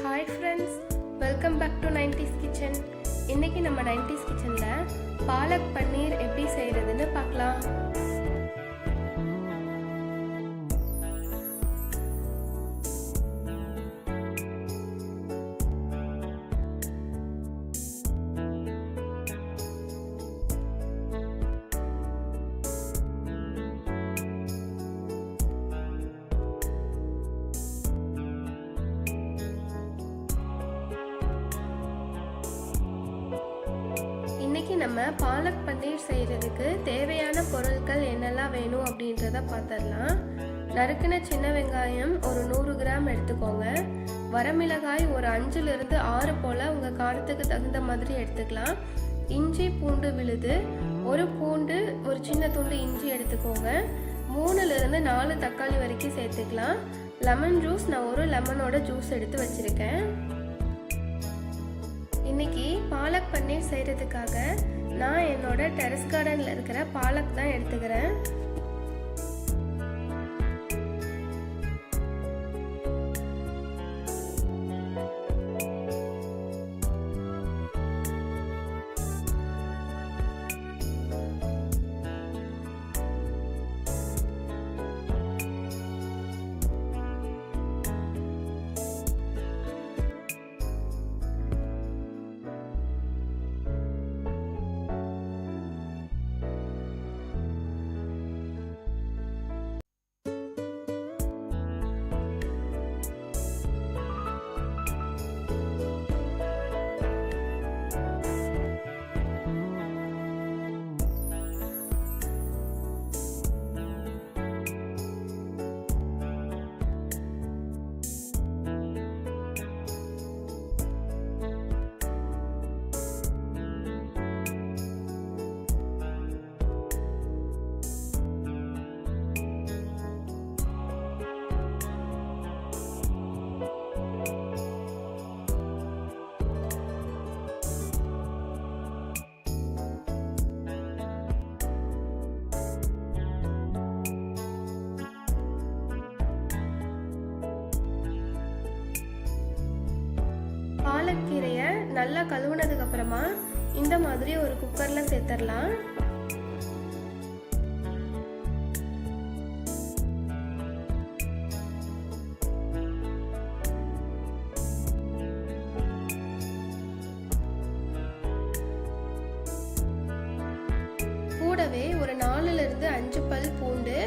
Hi friends, welcome back to 90's kitchen. இன்னைக்கு நம்ம 90's kitchenல palak பன்னீர் எப்படி செய்யறதுன்னு பார்க்கலாம். இன்னைக்கு நம்ம பாலக் பன்னீர் செய்கிறதுக்கு தேவையான பொருட்கள் என்னெல்லாம் வேணும் அப்படின்றத பார்த்துடலாம். நறுக்கின சின்ன வெங்காயம் ஒரு 100 கிராம் எடுத்துக்கோங்க. வரமிளகாய் ஒரு 5லிருந்து 6 போல் உங்கள் காரத்துக்கு தகுந்த மாதிரி எடுத்துக்கலாம். இஞ்சி பூண்டு விழுது, ஒரு பூண்டு ஒரு சின்ன துண்டு இஞ்சி எடுத்துக்கோங்க. 3லிருந்து 4 தக்காளி வரைக்கும் சேர்த்துக்கலாம். லெமன் ஜூஸ், நான் ஒரு லெமனோட ஜூஸ் எடுத்து வச்சுருக்கேன். இன்னைக்கு பாலக் பன்னீர் செய்கிறதுக்காக நான் என்னோட டெரஸ் கார்டனில் இருக்கிற பாலக் தான் எடுத்துக்கிறேன். பாலக்கீரையை நல்லா கழுவுனதுக்கு அப்புறமா இந்த மாதிரி ஒரு குக்கர்ல சேர்த்துடலாம். கூடவே ஒரு 4லிருந்து 5 பல் பூண்டு,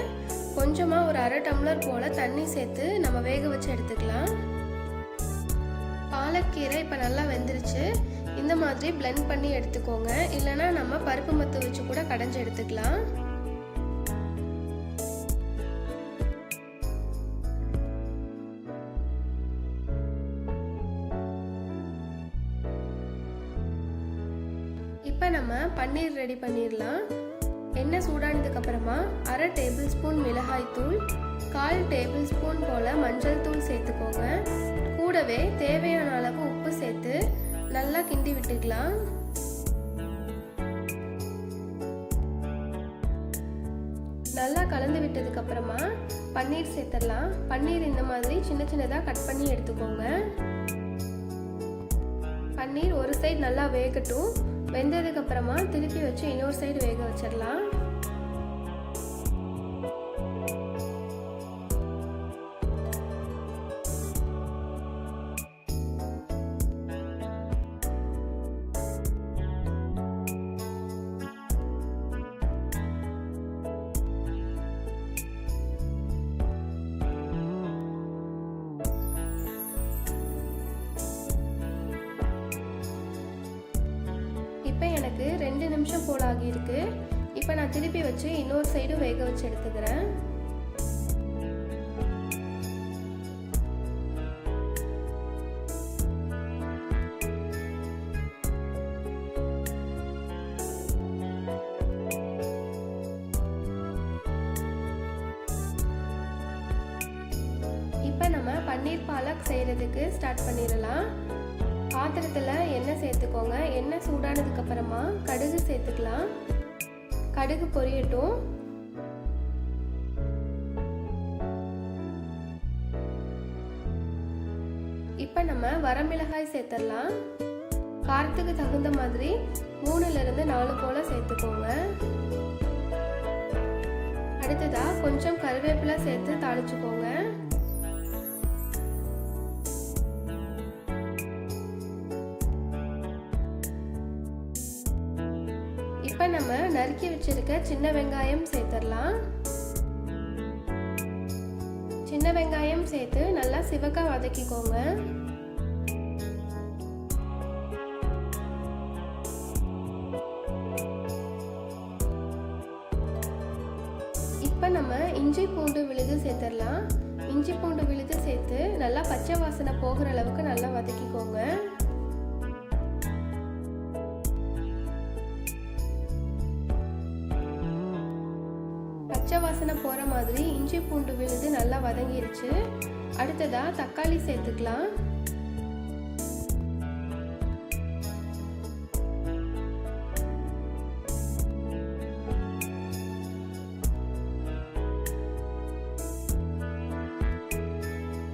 கொஞ்சமா ஒரு 1/2 டம்ளர் போல தண்ணி சேர்த்து நம்ம வேக வச்சு எடுத்துக்கலாம். பாலக்கீரை இப்போ நல்லா வெந்துருச்சு. இந்த மாதிரி பிளெண்ட் பண்ணி எடுத்துக்கோங்க. இல்லைன்னா நம்ம பருப்பு மத்து வச்சு கூட கடைஞ்சி எடுத்துக்கலாம். இப்போ நம்ம பன்னீர் ரெடி பண்ணிடலாம். எண்ணெய் சூடானதுக்கு அப்புறமா 1/2 டேபிள் ஸ்பூன் மிளகாய் தூள், 1/4 டேபிள் ஸ்பூன் போல மஞ்சள் தூள் சேர்த்துக்கோங்க. கூடவே தேவையான அளவு உப்பு சேர்த்து நல்லா கிண்டி விட்டுக்கலாம். நல்லா கலந்து விட்டதுக்கு அப்புறமா பன்னீர் சேர்த்துடலாம். பன்னீர் இந்த மாதிரி சின்ன சின்னதாக கட் பண்ணி எடுத்துக்கோங்க. பன்னீர் ஒரு சைடு நல்லா வேகட்டும். வெந்ததுக்கு அப்புறமா திருப்பி வச்சு இன்னொரு சைடு வேக வச்சிடலாம். இப்போ எனக்கு 2 நிமிஷம் போல் ஆகியிருக்கு. இப்போ நான் திருப்பி வச்சு இன்னொரு சைடும் வேக வச்சு எடுத்துக்கிறேன். இப்போ நம்ம பன்னீர் பாலக் செய்கிறதுக்கு ஸ்டார்ட் பண்ணிடலாம். பாத்திரத்தில் எண்ணெய் சேர்த்துக்கோங்க. எண்ணெய் சூடானதுக்கு அப்புறமா கடுகு சேர்த்துக்கலாம். கடுகு பொரியட்டும். இப்போ நம்ம வரமிளகாய் சேர்த்துடலாம். காரத்துக்கு தகுந்த மாதிரி 3லிருந்து 4 போல சேர்த்துக்கோங்க. அடுத்ததா கொஞ்சம் கருவேப்பிலை சேர்த்து தாளிச்சுக்கோங்க. இப்போ நம்ம நறுக்கி வச்சிருக்க சின்ன வெங்காயம் சேர்த்துடலாம். சின்ன வெங்காயம் சேர்த்து நல்லா சிவக்க வதக்கிக்கோங்க. இப்போ நம்ம இஞ்சி பூண்டு விழுது சேர்த்துடலாம். இஞ்சி பூண்டு விழுது சேர்த்து நல்லா பச்சை வாசனை போகிற அளவுக்கு நல்லா வதக்கிக்கோங்க. பச்சை வாசனை போகிற மாதிரி இஞ்சி பூண்டு விழுது நல்லா வதங்கிருச்சு. அடுத்ததா தக்காளி சேர்த்துக்கலாம்.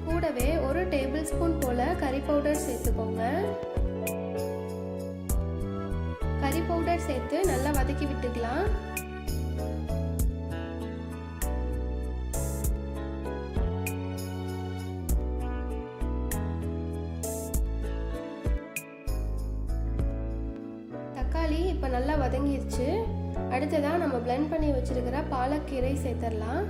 கூடவே 1 டேபிள் ஸ்பூன் போல கறி பவுடர் சேர்த்துக்கோங்க. கறி பவுடர் சேர்த்து நல்லா வதக்கி விட்டுக்கலாம். தக்காளி இப்போ நல்லா வதங்கிருச்சு. அடுத்ததா நம்ம பிளெண்ட் பண்ணி வச்சிருக்கிற பாலக்கீரை சேர்த்துடலாம்.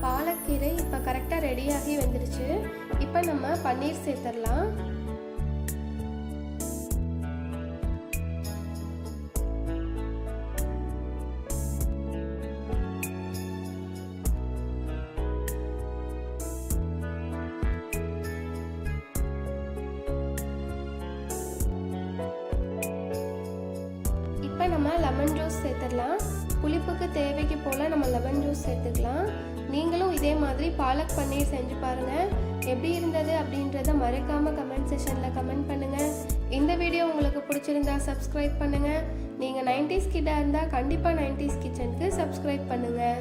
பாலக்கீரை இப்போ கரெக்டாக ரெடியாகி வந்துருச்சு. இப்போ நம்ம பன்னீர் சேர்த்துடலாம். இப்போ நம்ம லெமன் ஜூஸ் சேர்த்துடலாம். புளிப்புக்கு தேவைக்கு போல் நம்ம லெமன் ஜூஸ் சேர்த்துக்கலாம். நீங்களும் இதே மாதிரி பாலக் பன்னீர் செஞ்சு பாருங்கள். எப்படி இருந்தது அப்படின்றத மறக்காமல் கமெண்ட் செக்ஷனில் கமெண்ட் பண்ணுங்கள். இந்த வீடியோ உங்களுக்கு பிடிச்சிருந்தா சப்ஸ்கிரைப் பண்ணுங்கள். நீங்கள் 90s கிட்டாக இருந்தால் கண்டிப்பாக 90s கிச்சனுக்கு சப்ஸ்கிரைப் பண்ணுங்கள்.